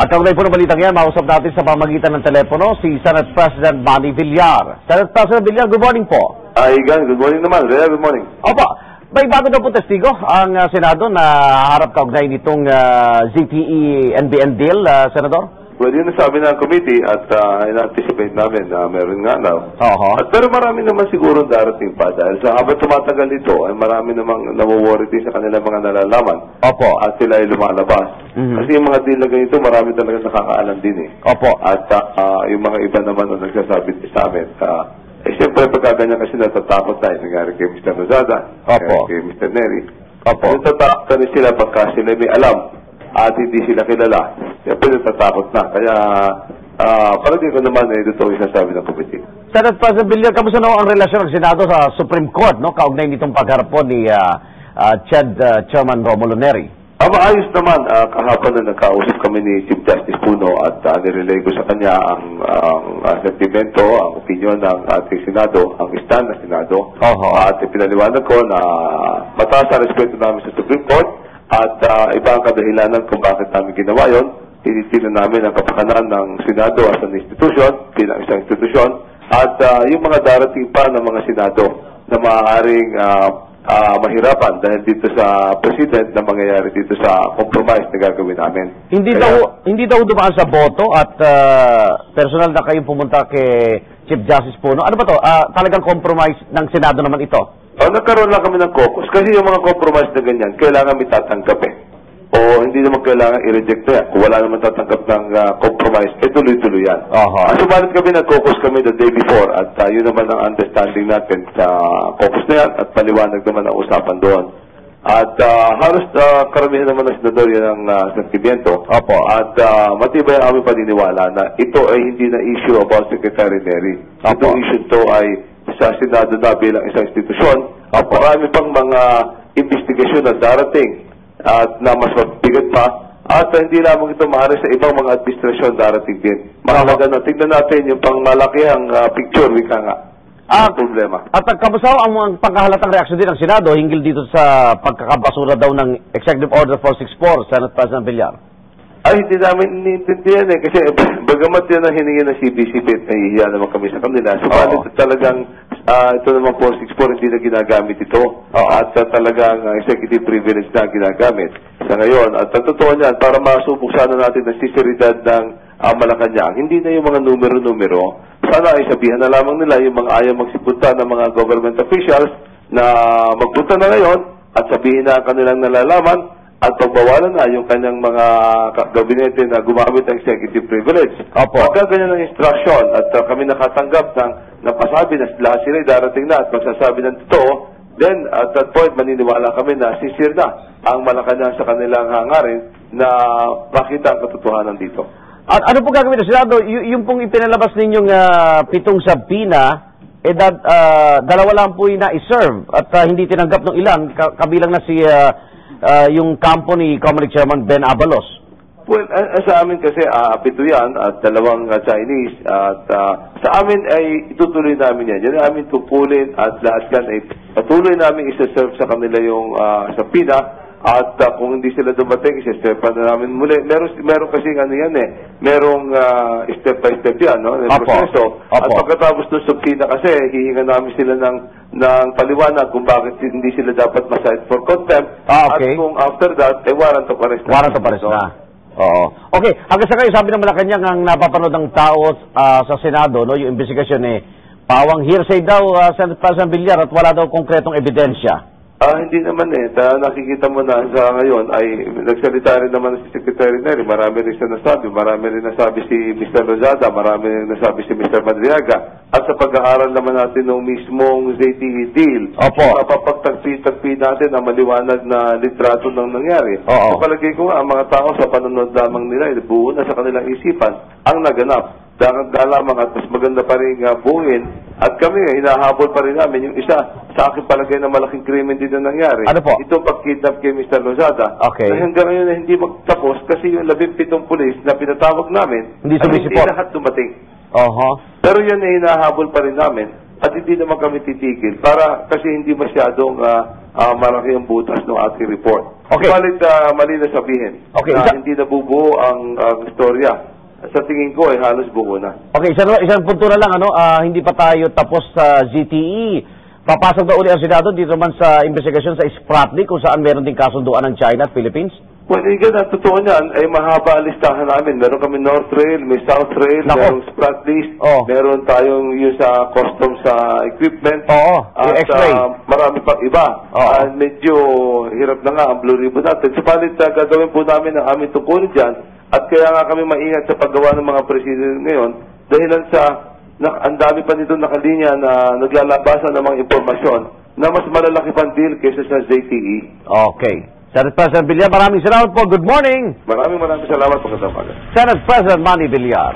At kaugnay po ng balitang yan, mausap natin sa pamagitan ng telepono si Senate President Manny Villar. Senate President Villar, good morning po. Igan, good morning naman. Rhea, good morning. Opo, may bago daw po testigo ang Senado na harap kaugnay nitong ZTE-NBN deal, Senador? Well, yun nasabi ng committee at in-anticipate namin na meron nga daw. At pero marami naman siguro darating pa dahil sa habang tumatagal ito ay marami namang nawo-worry din sa kanilang mga nalalaman. Opo. At sila ay lumalabas. Kasi yung mga deal na ganito, marami talaga nakakaalam din eh. Opo. At yung mga iba naman na nagsasabi sa amin, siyempre pagkaganyan kasi natatakot tayo. Nangyari kay Mr. Rosada, Opo. kay Mr. Neri. Opo. Natatakot rin sila pagka sila may alam at hindi sila kilala. Siyempre natatakot na. Kaya palagi ko naman ito yung sasabi ng committee. Senate President Villar, kamusta na ang relasyon ng Senado sa Supreme Court, no? Kaugnay nitong pagharap po ni Chairman Romulo Neri? Maayos naman. Kahapon na nagkausap kami ni Chief Justice Puno at nirelay ko sa kanya ang sentimento, ang opinion ng ating Senado, ang stand ng Senado. At pinaliwanag ko na mataas ang respeto namin sa Supreme Court at iba ang kadahilanan kung bakit namin ginawa yun. Tinitinan namin ang kapakanan ng Senado as an institution, bilang isang institusyon, at yung mga darating pa ng mga Senado na maaaring mahirapan dahil dito sa President na mangyayari dito sa compromise na gagawin namin. Hindi daw dumaan sa boto at personal na kayong pumunta kay Chief Justice Puno. Ano ba to? Talagang compromise ng Senado naman ito? Nagkaroon lang kami ng caucus kasi yung mga compromise na ganyan, kailangan may tatanggap eh. O hindi naman kailangan i-reject yan. Kung wala naman tatanggap ng compromise, tuloy-tuloy yan. Subalit kami nag-caucus kami the day before at yun naman ang understanding natin sa caucus na yan at paliwanag naman ang usapan doon. At halos karamihan naman ng senador yan ang sentimiento. At matibay ang aming paniniwala na ito ay hindi na issue about Secretary Neri. Itong issue to ay sa Senado na bilang isang institusyon. Marami pang mga investigasyon na darating at na mas mabigat pa. At hindi lamang ito maaari sa ibang mga administrasyon darating din. Mahalaga na tignan natin yung pangmalakihang picture, wika nga. Problema. At kamusta ang pagkahalatang reaksyon din ng Senado hinggil dito sa pagkakabasura daw ng Executive Order 464, Senate President Villar? Ay, hindi namin iniintindihan eh. Kasi bagamat yan ang hiningi ng CBCP at nahihiya naman kami sa kanila. Subalit talagang ito naman 464 hindi na ginagamit ito. At talagang executive privilege na ginagamit sa ngayon. At ang totoo niyan, para masubok sana natin ang sinseridad ng Malacanang, hindi na yung mga numero-numero. Sana ay sabihan na lamang nila yung mga ayaw magsipunta ng mga government officials na magpunta na ngayon at sabihin na ang kanilang nalalaman at pagbawalan na yung kanyang mga gabinete na gumamit ng executive privilege. Pagka ganyan ng instruction at kami nakatanggap ng napasabi na lahat sila darating na at magsasabi ng totoo, then at that point maniniwala kami na sincere na ang Malacanang sa kanilang hangarin na makita ang katotohanan dito. At ano po gagawin ng Senado? Yung pong ipinalabas ninyong 7 sabina, dalawa lang po yung na-serve at hindi tinanggap ng ilan, kabilang na si yung kampo ni Comelec Chairman Ben Abalos. Well, sa amin kasi 7 yan at 2 Chinese at sa amin ay itutuloy namin yan. Yan namin tupulin at lahat yan ay patuloy namin isa-serve sa kanila yung sabina. At kung hindi sila dumating, isa-step na namin muli. Meron kasi ano yan eh. Merong step by step yan, no? Proseso. At pagkatapos ng subpoena kasi, hihinga namin sila ng paliwanag kung bakit hindi sila dapat ma-cite for contempt. At kung after that, warrant of arrest. Warrant of arrest na. Okay. Hanggang sa kayo, sabi ng Malacanang ang napapanood ng tao sa Senado, no? Yung investigasyon pawang hearsay daw, Senate President Villar, at wala daw konkretong ebidensya. Hindi naman eh. Nakikita mo na sa ngayon ay nagsalita rin naman si Secretary Neri. Marami rin siya nasabi. Marami rin nasabi si Mr. Rosada. Marami rin nasabi si Mr. Madriaga. At sa pag-aaral naman natin ng mismong ZTE deal, mapapagtagpi natin ang maliwanag na litrato ng nangyari. So palagay ko nga, ang mga tao sa panonood lamang nila, buo na sa kanilang isipan ang naganap. Lamang at mas maganda pa rin buuin. At kami, hinahabol pa rin namin yung isa. Sa akin palagay na malaking krimen din na nangyari. Ano po? Itong pagkidnap kay Mr. Lozada. Na hanggang ngayon na hindi magtapos kasi yung 17 pulis na pinatawag namin, hindi lahat dumating. Pero yan ay hinahabol pa rin namin at hindi naman kami titigil para kasi hindi masyadong malaki ang butas ng ating report. Okay. Subalit, mali na sabihin Okay, na hindi nabubuo ang istorya. Sa tingin ko ay halos buo na. Okay, isang punto na lang, hindi pa tayo tapos sa ZTE. Papasok na uli ang Senado dito naman sa investigasyon sa Spratnik kung saan meron din kasunduan ng China at Philippines. Well, ang totoo niyan ay mahaba ang listahan namin. Meron kami North Rail, may South Rail, Nako. merong Spratnik, meron tayong yung sa customs sa equipment. Oo, yung at X-ray. marami pang iba. Oo. Medyo hirap na nga ang Blue Ribbon natin. Subalit gagawin po namin ang aming tungkulin dyan. At kaya nga kami maingat sa paggawa ng mga presidente ngayon dahilan sa ang dami pa nito nakalinya na naglalabasan ng mga impormasyon na mas malalaki pang deal kaysa sa ZTE. Okay. Senate President Villar, maraming salamat po. Good morning. Maraming salamat. Magandang umaga. Senate President Manny Villar.